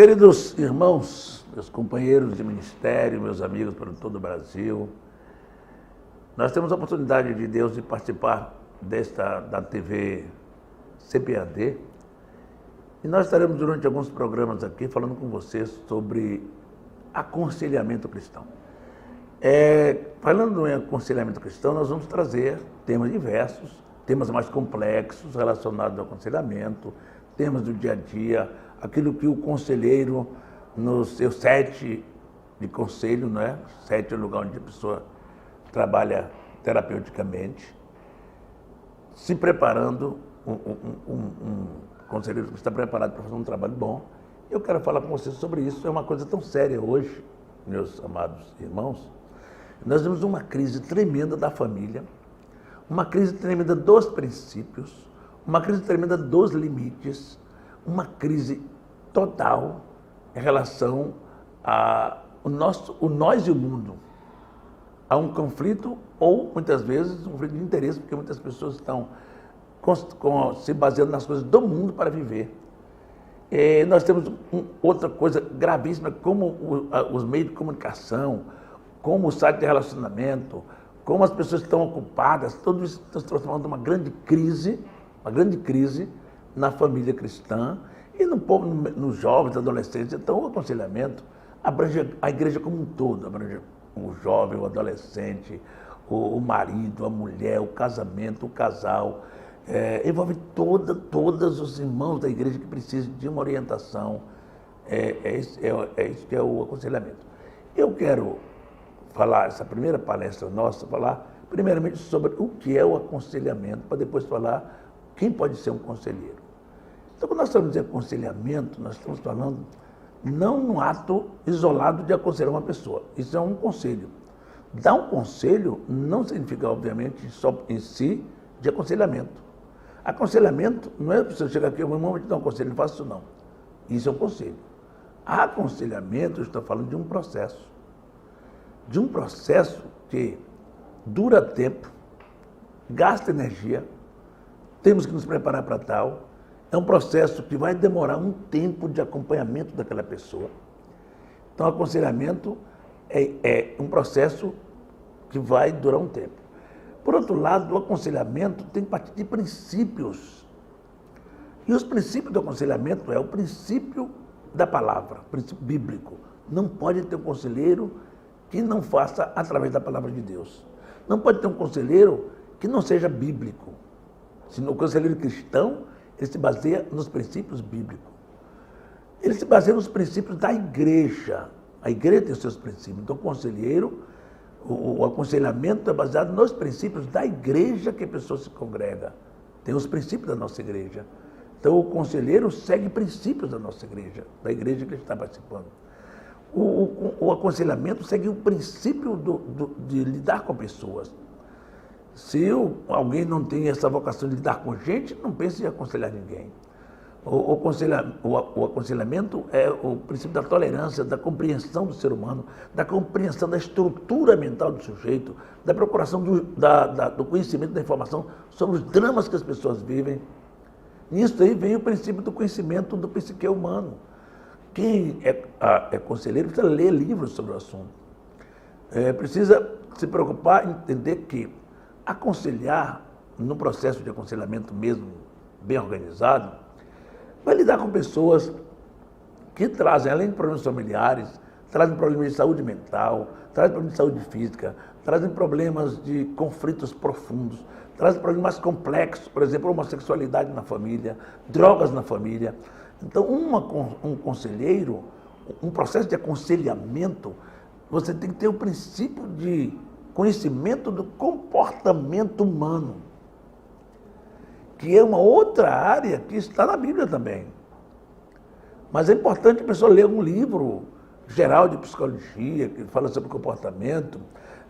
Queridos irmãos, meus companheiros de ministério, meus amigos por todo o Brasil, nós temos a oportunidade de Deus de participar da TV CPAD e nós estaremos durante alguns programas aqui falando com vocês sobre aconselhamento cristão. Falando em aconselhamento cristão, nós vamos trazer temas diversos, temas mais complexos relacionados ao aconselhamento, temas do dia a dia, aquilo que o conselheiro, no seu set de conselho, né? Set é o lugar onde a pessoa trabalha terapeuticamente, se preparando, um conselheiro que está preparado para fazer um trabalho bom. Eu quero falar com vocês sobre isso. É uma coisa tão séria hoje, meus amados irmãos. Nós temos uma crise tremenda da família, uma crise tremenda dos princípios, uma crise tremenda dos limites, uma crise total em relação ao nós e o mundo. Há um conflito, ou muitas vezes um conflito de interesse, porque muitas pessoas estão se baseando nas coisas do mundo para viver. Nós temos outra coisa gravíssima, como os meios de comunicação, como o site de relacionamento, como as pessoas estão ocupadas, tudo isso está se transformando numa grande crise na família cristã e no povo, nos jovens, adolescentes. Então, o aconselhamento abrange a igreja como um todo, abrange o jovem, o adolescente, o marido, a mulher, o casamento, o casal, envolve todos os irmãos da igreja que precisam de uma orientação. Isso que é o aconselhamento. Eu quero falar, essa primeira palestra nossa, falar primeiramente sobre o que é o aconselhamento, para depois falar quem pode ser um conselheiro. Então, quando nós estamos em aconselhamento, nós estamos falando não num ato isolado de aconselhar uma pessoa. Isso é um conselho. Dar um conselho não significa, obviamente, só em si de aconselhamento. Aconselhamento não é você chegar aqui, meu irmão, vou te dar um conselho, não faço isso não. Isso é um conselho. Aconselhamento, eu estou falando de um processo. De um processo que dura tempo, gasta energia, temos que nos preparar para tal. É um processo que vai demorar um tempo de acompanhamento daquela pessoa. Então, aconselhamento é um processo que vai durar um tempo. Por outro lado, o aconselhamento tem que partir de princípios. E os princípios do aconselhamento é o princípio da palavra, o princípio bíblico. Não pode ter um conselheiro que não faça através da palavra de Deus. Não pode ter um conselheiro que não seja bíblico. Se o conselheiro cristão, ele se baseia nos princípios bíblicos. Ele se baseia nos princípios da igreja. A igreja tem os seus princípios. Então, o conselheiro, o aconselhamento é baseado nos princípios da igreja que a pessoa se congrega. Tem os princípios da nossa igreja. Então, o conselheiro segue princípios da nossa igreja, da igreja que ele está participando. O aconselhamento segue o princípio de lidar com pessoas. Se alguém não tem essa vocação de lidar com gente, não pense em aconselhar ninguém. O aconselhamento é o princípio da tolerância, da compreensão do ser humano, da compreensão da estrutura mental do sujeito, da procuração do conhecimento da informação sobre os dramas que as pessoas vivem. Nisso aí vem o princípio do conhecimento do psique humano. Quem é conselheiro precisa ler livros sobre o assunto. Precisa se preocupar em entender que aconselhar, no processo de aconselhamento mesmo, bem organizado, vai lidar com pessoas que trazem, além de problemas familiares, trazem problemas de saúde mental, trazem problemas de saúde física, trazem problemas de conflitos profundos, trazem problemas mais complexos, por exemplo, homossexualidade na família, drogas na família. Então, um conselheiro, um processo de aconselhamento, você tem que ter o princípio de conhecimento do comportamento humano, que é uma outra área que está na Bíblia também. Mas é importante a pessoa ler um livro geral de psicologia, que fala sobre comportamento,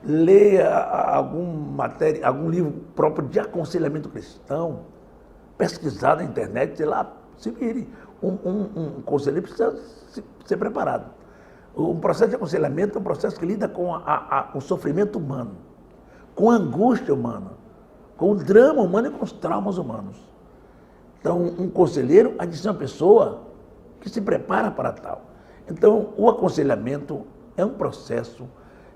ler algum livro próprio de aconselhamento cristão, pesquisar na internet, sei lá, se vire. Um conselheiro precisa ser preparado. O processo de aconselhamento é um processo que lida com o sofrimento humano, com a angústia humana, com o drama humano e com os traumas humanos. Então, um conselheiro há de ser uma pessoa que se prepara para tal. Então, o aconselhamento é um processo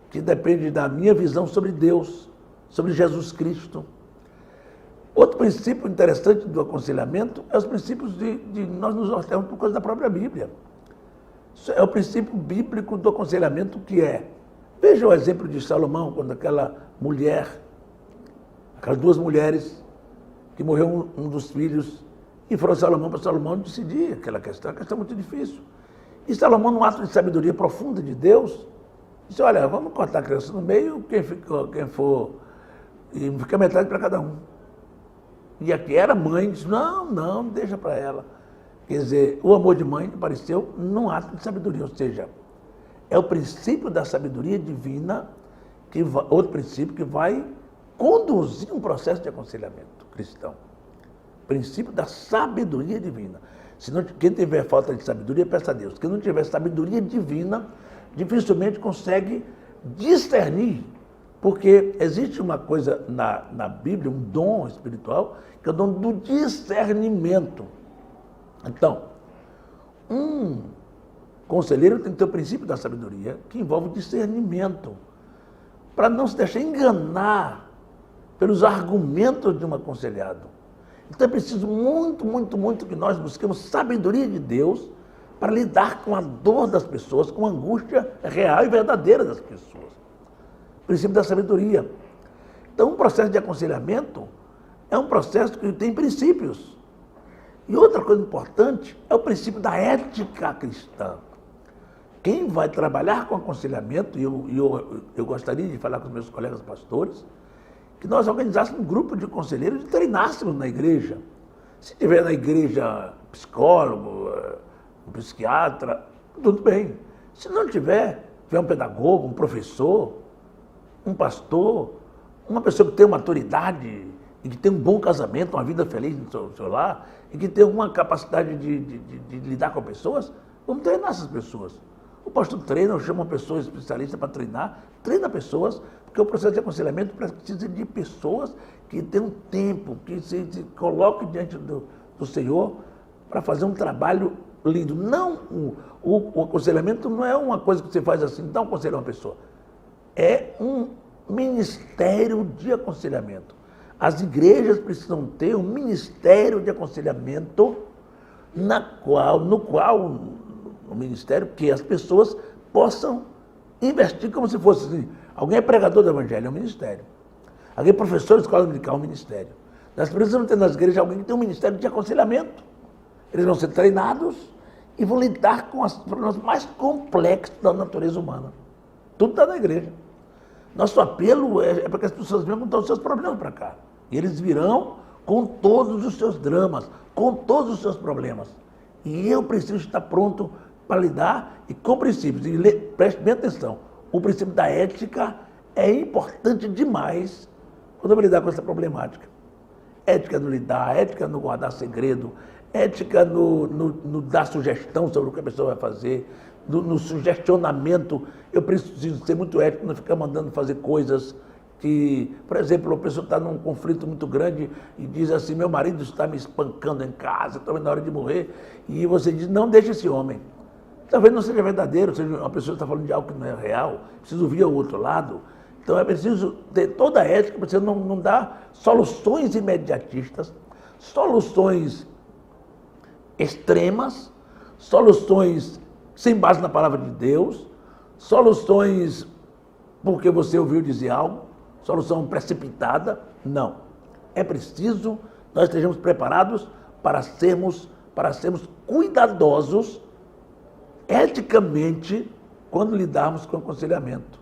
que depende da minha visão sobre Deus, sobre Jesus Cristo. Outro princípio interessante do aconselhamento é os princípios de nós nos nortearmos por causa da própria Bíblia. Isso é o princípio bíblico do aconselhamento, que é, veja o exemplo de Salomão, quando aquelas duas mulheres, que morreu um dos filhos, e foram Salomão para Salomão decidir aquela questão, uma questão muito difícil. E Salomão, num ato de sabedoria profunda de Deus, disse, olha, vamos cortar a criança no meio, quem for, e fica metade para cada um. E aqui era mãe, disse, não, deixa para ela. Quer dizer, o amor de mãe apareceu num ato de sabedoria, ou seja, é o princípio da sabedoria divina, outro princípio que vai conduzir um processo de aconselhamento cristão. Princípio da sabedoria divina. Quem tiver falta de sabedoria, peça a Deus. Quem não tiver sabedoria divina, dificilmente consegue discernir, porque existe uma coisa na Bíblia, um dom espiritual, que é o dom do discernimento. Então, um conselheiro tem que ter o princípio da sabedoria, que envolve discernimento, para não se deixar enganar pelos argumentos de um aconselhado. Então é preciso muito que nós busquemos sabedoria de Deus para lidar com a dor das pessoas, com a angústia real e verdadeira das pessoas. O princípio da sabedoria. Então, um processo de aconselhamento é um processo que tem princípios. E outra coisa importante é o princípio da ética cristã. Quem vai trabalhar com aconselhamento, e eu gostaria de falar com os meus colegas pastores, que nós organizássemos um grupo de conselheiros e treinássemos na igreja. Se tiver na igreja psicólogo, um psiquiatra, tudo bem. Se não tiver um pedagogo, um professor, um pastor, uma pessoa que tem uma maturidade e que tem um bom casamento, uma vida feliz no seu lar, e que tem uma capacidade de lidar com pessoas, vamos treinar essas pessoas. O pastor treina, ou chama uma pessoa especialista para treinar, treina pessoas, porque o processo de aconselhamento precisa de pessoas que tenham tempo, que se coloquem diante do Senhor para fazer um trabalho lindo. Não, o aconselhamento não é uma coisa que você faz assim, dá um conselho a uma pessoa. É um ministério de aconselhamento. As igrejas precisam ter um ministério de aconselhamento no qual o ministério, que as pessoas possam investir como se fosse assim. Alguém é pregador do evangelho, é um ministério. Alguém é professor de escola dominical, é um ministério. Nós precisamos ter nas igrejas alguém que tem um ministério de aconselhamento. Eles vão ser treinados e vão lidar com os problemas mais complexos da natureza humana. Tudo está na igreja. Nosso apelo é para que as pessoas venham com todos os seus problemas para cá. E eles virão com todos os seus dramas, com todos os seus problemas. E eu preciso estar pronto para lidar e com princípios. E preste bem atenção, o princípio da ética é importante demais quando eu vou lidar com essa problemática. Ética no lidar, ética no guardar segredo, ética no dar sugestão sobre o que a pessoa vai fazer, no sugestionamento. Eu preciso ser muito ético, não ficar mandando fazer coisas que, por exemplo, a pessoa está num conflito muito grande e diz assim, meu marido está me espancando em casa, estou na hora de morrer, e você diz, não deixe esse homem. Talvez não seja verdadeiro, seja uma pessoa que está falando de algo que não é real, precisa ouvir o outro lado. Então é preciso ter toda a ética para você não dar soluções imediatistas, soluções extremas, soluções sem base na palavra de Deus, soluções porque você ouviu dizer algo, solução precipitada. Não. É preciso nós estejamos preparados para sermos cuidadosos eticamente quando lidarmos com o aconselhamento.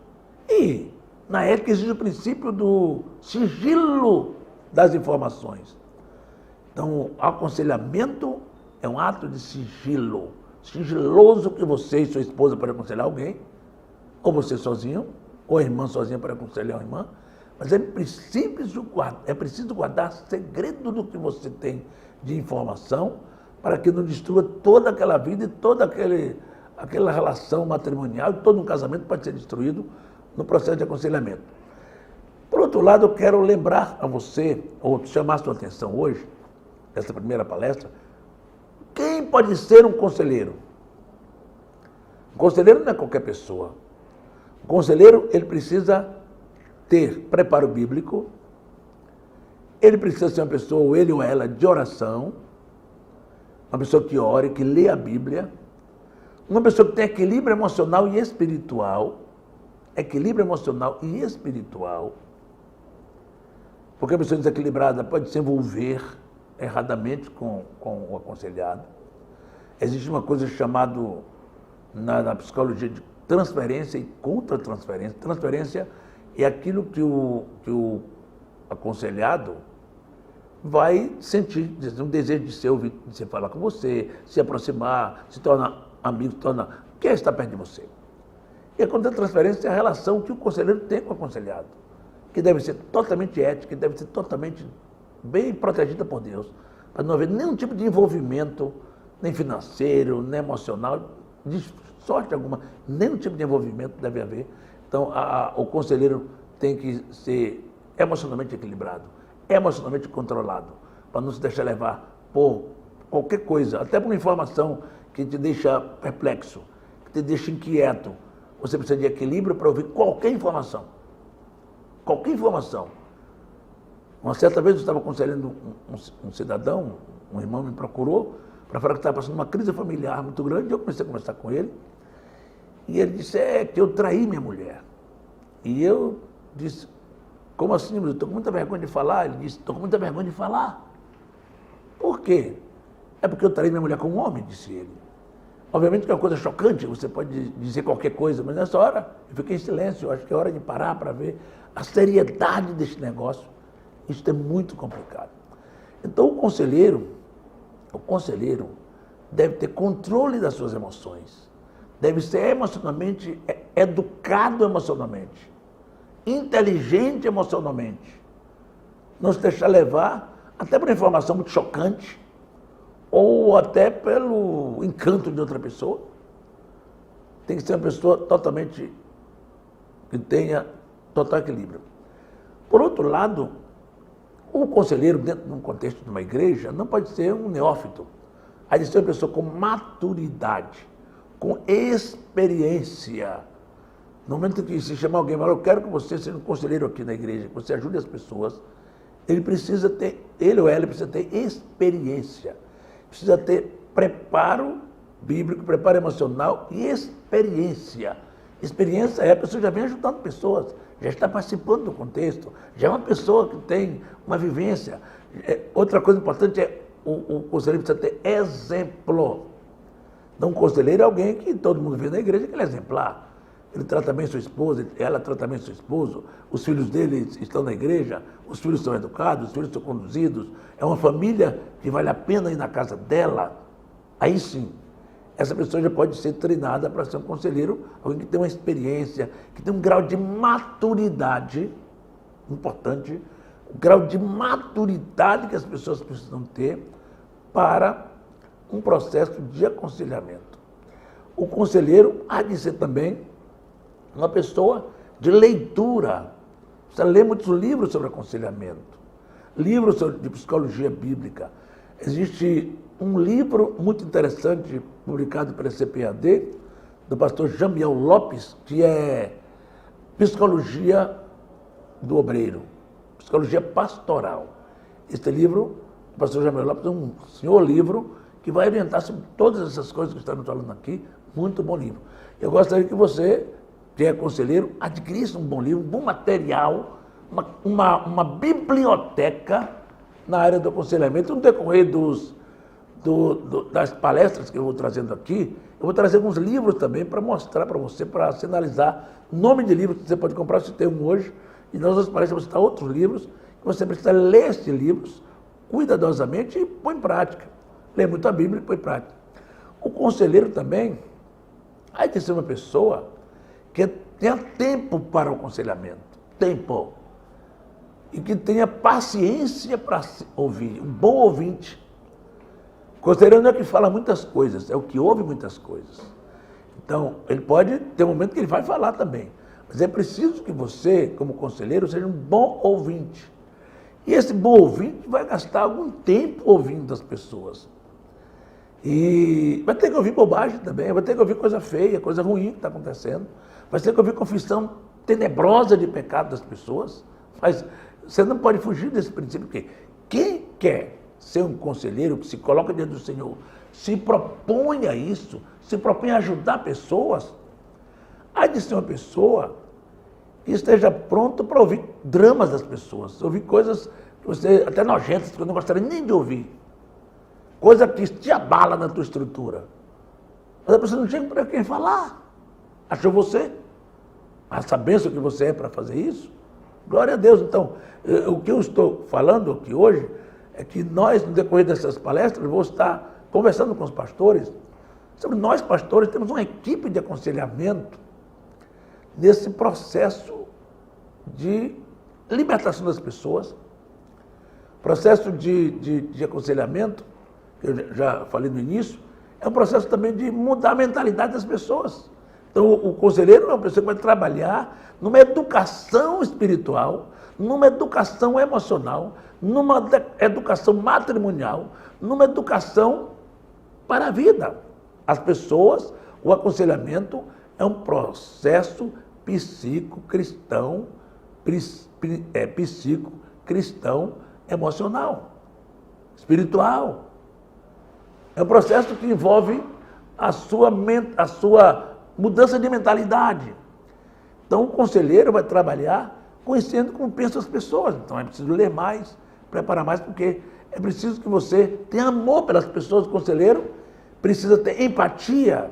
E na ética existe o princípio do sigilo das informações. Então, o aconselhamento é um ato de sigilo, sigiloso, que você e sua esposa podem aconselhar alguém, ou você sozinho, ou a irmã sozinha para aconselhar a irmã, mas é preciso guardar segredo do que você tem de informação para que não destrua toda aquela vida e toda aquela relação matrimonial, e todo um casamento pode ser destruído no processo de aconselhamento. Por outro lado, eu quero lembrar a você, ou chamar a sua atenção hoje, nessa primeira palestra, Quem pode ser um conselheiro? Um conselheiro não é qualquer pessoa. O conselheiro, ele precisa ter preparo bíblico, ele precisa ser uma pessoa, ou ele ou ela, de oração, uma pessoa que ore, que lê a Bíblia, uma pessoa que tem equilíbrio emocional e espiritual, porque a pessoa desequilibrada pode se envolver erradamente com o aconselhado. Existe uma coisa chamada na psicologia de transferência e contra-transferência. Transferência é aquilo que o aconselhado vai sentir, um desejo de ser ouvido, de se falar com você, se aproximar, se tornar amigo, quer estar perto de você. E a contra-transferência é a relação que o conselheiro tem com o aconselhado, que deve ser totalmente ética, que deve ser totalmente bem protegida por Deus, para não haver nenhum tipo de envolvimento, nem financeiro, nem emocional, de sorte alguma, nenhum tipo de envolvimento deve haver. Então, o conselheiro tem que ser emocionalmente equilibrado, emocionalmente controlado, para não se deixar levar por qualquer coisa, até por uma informação que te deixa perplexo, que te deixa inquieto. Você precisa de equilíbrio para ouvir qualquer informação. Qualquer informação. Uma certa vez eu estava aconselhando um cidadão, um irmão me procurou para falar que estava passando uma crise familiar muito grande. Eu comecei a conversar com ele e ele disse, que eu traí minha mulher. E eu disse, como assim? Eu estou com muita vergonha de falar. Ele disse, estou com muita vergonha de falar. Por quê? É porque eu traí minha mulher com um homem, disse ele. Obviamente que é uma coisa chocante, você pode dizer qualquer coisa, mas nessa hora eu fiquei em silêncio. Eu acho que é hora de parar para ver a seriedade desse negócio. Isso é muito complicado. Então o conselheiro deve ter controle das suas emoções, deve ser emocionalmente, educado emocionalmente, inteligente emocionalmente, não se deixar levar até por informação muito chocante, ou até pelo encanto de outra pessoa. Tem que ser uma pessoa totalmente, que tenha total equilíbrio. Por outro lado, o conselheiro, dentro de um contexto de uma igreja, não pode ser um neófito. Há de ser uma pessoa com maturidade, com experiência. No momento que se chamar alguém, eu quero que você seja um conselheiro aqui na igreja, que você ajude as pessoas, ele ou ela precisa ter experiência. Precisa ter preparo bíblico, preparo emocional e experiência. Experiência é a pessoa já vem ajudando pessoas, já está participando do contexto, já é uma pessoa que tem uma vivência. Outra coisa importante é o conselheiro precisa ter exemplo. Então, um conselheiro é alguém que todo mundo vê na igreja que ele é exemplar. Ele trata bem sua esposa, ela trata bem seu esposo, os filhos dele estão na igreja, os filhos são educados, os filhos são conduzidos. É uma família que vale a pena ir na casa dela. Aí sim, essa pessoa já pode ser treinada para ser um conselheiro, alguém que tem uma experiência, que tem um grau de maturidade importante, o grau de maturidade que as pessoas precisam ter para um processo de aconselhamento. O conselheiro há de ser também uma pessoa de leitura. Precisa ler muitos livros sobre aconselhamento, livros de psicologia bíblica. Existe um livro muito interessante, publicado pela CPAD, do pastor Jamiel Lopes, que é Psicologia do Obreiro, Psicologia Pastoral. Este livro, o pastor Jamiel Lopes, é um senhor livro que vai orientar sobre todas essas coisas que estamos falando aqui. Muito bom livro. Eu gostaria que você, que é conselheiro, adquirisse um bom livro, um bom material, uma biblioteca na área do aconselhamento. No decorrer das palestras que eu vou trazendo aqui, eu vou trazer alguns livros também para mostrar para você, para sinalizar nome de livros que você pode comprar, se tem um hoje, e nas outras palestras vou citar outros livros, que você precisa ler esses livros cuidadosamente e pôr em prática. Lê muito a Bíblia e põe em prática. O conselheiro também há de ser uma pessoa que tenha tempo para o aconselhamento, tempo, e que tenha paciência para ouvir, um bom ouvinte. O conselheiro não é que fala muitas coisas, é o que ouve muitas coisas. Então, ele pode ter um momento que ele vai falar também, mas é preciso que você, como conselheiro, seja um bom ouvinte. E esse bom ouvinte vai gastar algum tempo ouvindo as pessoas. E vai ter que ouvir bobagem também, vai ter que ouvir coisa feia, coisa ruim que está acontecendo, vai ter que ouvir confissão tenebrosa de pecado das pessoas, mas você não pode fugir desse princípio, porque quem quer ser um conselheiro que se coloca diante do Senhor, se propõe a isso, se propõe a ajudar pessoas, há de ser uma pessoa que esteja pronto para ouvir dramas das pessoas, ouvir coisas que você, até nojentas, que eu não gostaria nem de ouvir. Coisa que te abala na tua estrutura. Mas a pessoa não tinha para quem falar. Achou você? Essa bênção que você é para fazer isso? Glória a Deus. Então, o que eu estou falando aqui hoje é que nós, no decorrer dessas palestras, vou estar conversando com os pastores sobre nós, pastores, temos uma equipe de aconselhamento nesse processo de libertação das pessoas, processo de aconselhamento, que eu já falei no início, é um processo também de mudar a mentalidade das pessoas. Então, o conselheiro é uma pessoa que vai trabalhar numa educação espiritual, numa educação emocional, numa educação matrimonial, numa educação para a vida. As pessoas, o aconselhamento é um processo psico-cristão, psico-cristão emocional, espiritual. É um processo que envolve a sua mudança de mentalidade. Então, o conselheiro vai trabalhar conhecendo como pensam as pessoas. Então, é preciso ler mais, preparar mais, porque é preciso que você tenha amor pelas pessoas. O conselheiro precisa ter empatia,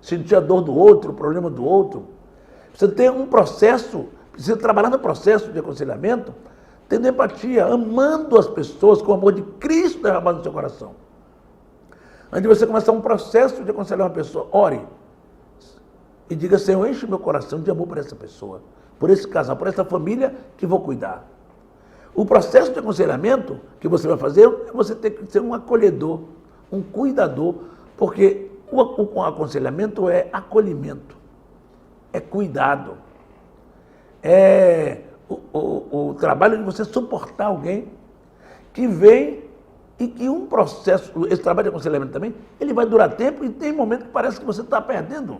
sentir a dor do outro, o problema do outro. Precisa ter um processo, precisa trabalhar no processo de aconselhamento, tendo empatia, amando as pessoas com o amor de Cristo derramado no seu coração. Antes de você começar um processo de aconselhar uma pessoa, ore e diga: Senhor, enche o meu coração de amor por essa pessoa, por esse casal, por essa família que vou cuidar. O processo de aconselhamento que você vai fazer, você tem que ser um acolhedor, um cuidador, porque o aconselhamento é acolhimento, é cuidado, é o trabalho de você suportar alguém que vem e que um processo, esse trabalho de aconselhamento também, ele vai durar tempo e tem momento que parece que você está perdendo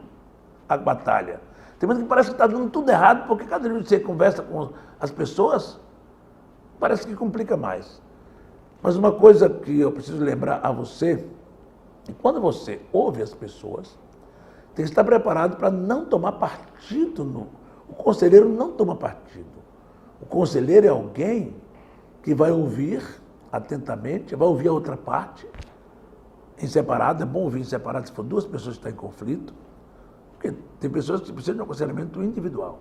a batalha. Tem momento que parece que está dando tudo errado, porque cada vez que você conversa com as pessoas, parece que complica mais. Mas uma coisa que eu preciso lembrar a você, é que quando você ouve as pessoas, tem que estar preparado para não tomar partido. O conselheiro não toma partido. O conselheiro é alguém que vai ouvir atentamente, vai ouvir a outra parte, em separado. É bom ouvir em separado se for duas pessoas que estão em conflito, porque tem pessoas que precisam de um aconselhamento individual,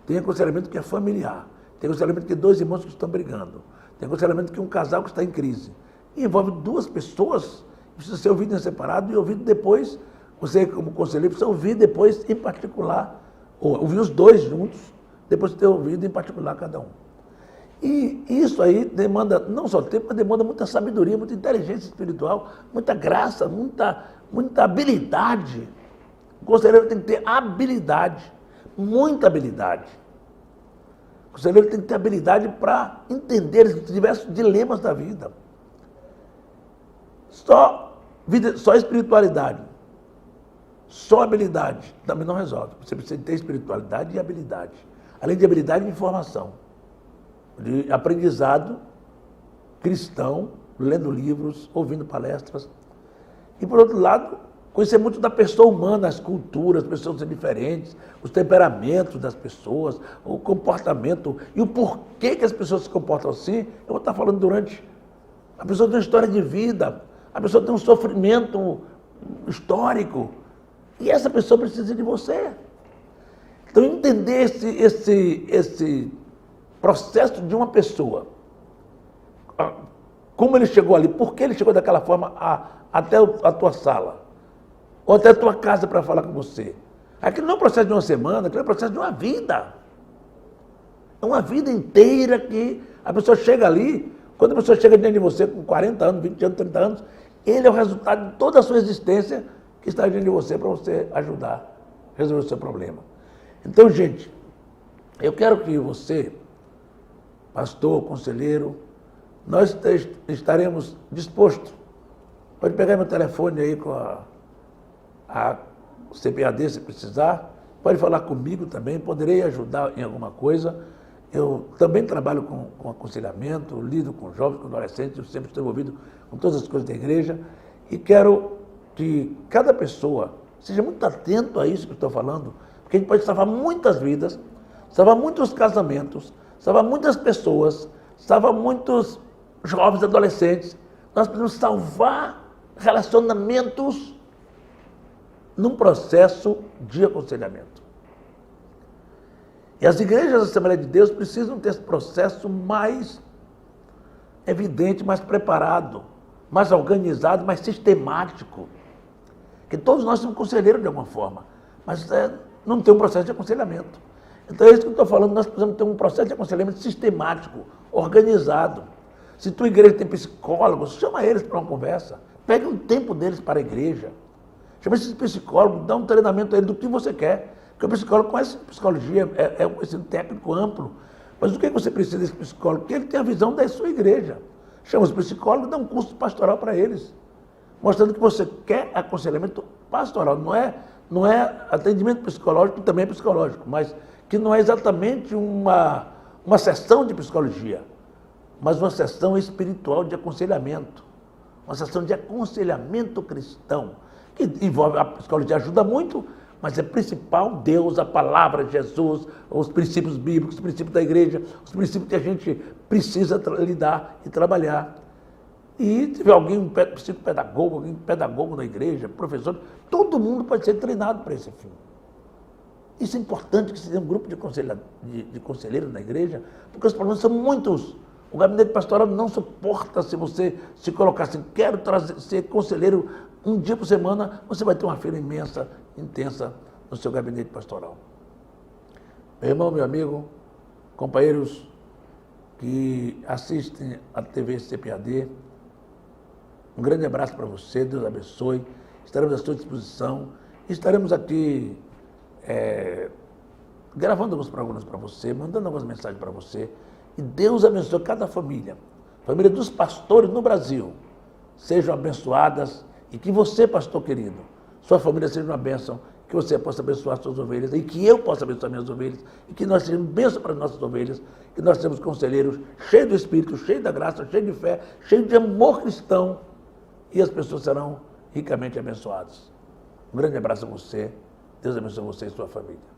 tem aconselhamento que é familiar, tem aconselhamento que dois irmãos que estão brigando, tem aconselhamento que um casal que está em crise, e envolve duas pessoas, precisa ser ouvido em separado e ouvido depois. Você, como conselheiro, precisa ouvir depois em particular, ou ouvir os dois juntos, depois de ter ouvido em particular cada um. E isso aí demanda não só tempo, mas demanda muita sabedoria, muita inteligência espiritual, muita graça, muita habilidade. O conselheiro tem que ter habilidade, muita habilidade. O conselheiro tem que ter habilidade para entender os diversos dilemas da vida. Só espiritualidade, só habilidade também não resolve. Você precisa ter espiritualidade e habilidade. Além de habilidade, de informação, de aprendizado cristão, lendo livros, ouvindo palestras. E, por outro lado, conhecer muito da pessoa humana, as culturas, as pessoas são diferentes, os temperamentos das pessoas, o comportamento e o porquê que as pessoas se comportam assim. Eu vou estar falando durante... A pessoa tem uma história de vida, a pessoa tem um sofrimento histórico, e essa pessoa precisa de você. Então, entender esse processo de uma pessoa, como ele chegou ali, por que ele chegou daquela forma até a tua sala, ou até a tua casa para falar com você. Aquilo não é um processo de uma semana, aquilo é um processo de uma vida. É uma vida inteira que a pessoa chega ali. Quando a pessoa chega diante de você com 40 anos, 20 anos, 30 anos, ele é o resultado de toda a sua existência que está diante de você para você ajudar a resolver o seu problema. Então, gente, eu quero que você, pastor, conselheiro, nós estaremos dispostos Pode pegar meu telefone aí com a CPAD se precisar, pode falar comigo também, poderei ajudar em alguma coisa. Eu também trabalho com aconselhamento, lido com jovens, com adolescentes, eu sempre estou envolvido com todas as coisas da igreja e quero que cada pessoa seja muito atento a isso que eu estou falando, porque a gente pode salvar muitas vidas, salvar muitos casamentos, salvar muitas pessoas, salvar muitos jovens, adolescentes. Nós podemos salvar relacionamentos num processo de aconselhamento. E as igrejas da Assembleia de Deus precisam ter esse processo mais evidente, mais preparado, mais organizado, mais sistemático. Porque todos nós somos conselheiros de alguma forma, mas não tem um processo de aconselhamento. Então é isso que eu estou falando, nós precisamos ter um processo de aconselhamento sistemático, organizado. Se tua igreja tem psicólogos, chama eles para uma conversa. Pega um tempo deles para a igreja. Chama esses psicólogos, dá um treinamento a ele do que você quer. Porque o psicólogo conhece psicologia, é um conhecimento técnico amplo. Mas o que você precisa desse psicólogo? Que ele tenha a visão da sua igreja. Chama os psicólogos e dá um curso pastoral para eles. Mostrando que você quer aconselhamento pastoral. Não é atendimento psicológico, que também é psicológico, mas que não é exatamente uma sessão de psicologia, mas uma sessão espiritual de aconselhamento. Uma sessão de aconselhamento cristão, que envolve a psicologia, ajuda muito, mas é principal Deus, a palavra de Jesus, os princípios bíblicos, os princípios da igreja, os princípios que a gente precisa lidar e trabalhar. E se tiver alguém, um psicopedagogo, alguém pedagogo na igreja, professor, todo mundo pode ser treinado para esse fim. Isso é importante que se tenha um grupo de conselheiros na igreja, porque os problemas são muitos. O gabinete pastoral não suporta se você se colocar assim, quero ser conselheiro um dia por semana, você vai ter uma feira imensa, intensa no seu gabinete pastoral. Meu irmão, meu amigo, companheiros que assistem a TV CPAD, um grande abraço para você, Deus abençoe, estaremos à sua disposição, estaremos aqui gravando alguns programas para você, mandando algumas mensagens para você, e Deus abençoe cada família, família dos pastores no Brasil, sejam abençoadas e que você, pastor querido, sua família seja uma bênção, que você possa abençoar suas ovelhas e que eu possa abençoar minhas ovelhas e que nós sejamos bênção para nossas ovelhas, que nós sejamos conselheiros cheios do Espírito, cheios da graça, cheios de fé, cheios de amor cristão e as pessoas serão ricamente abençoadas. Um grande abraço a você, Deus abençoe você e sua família.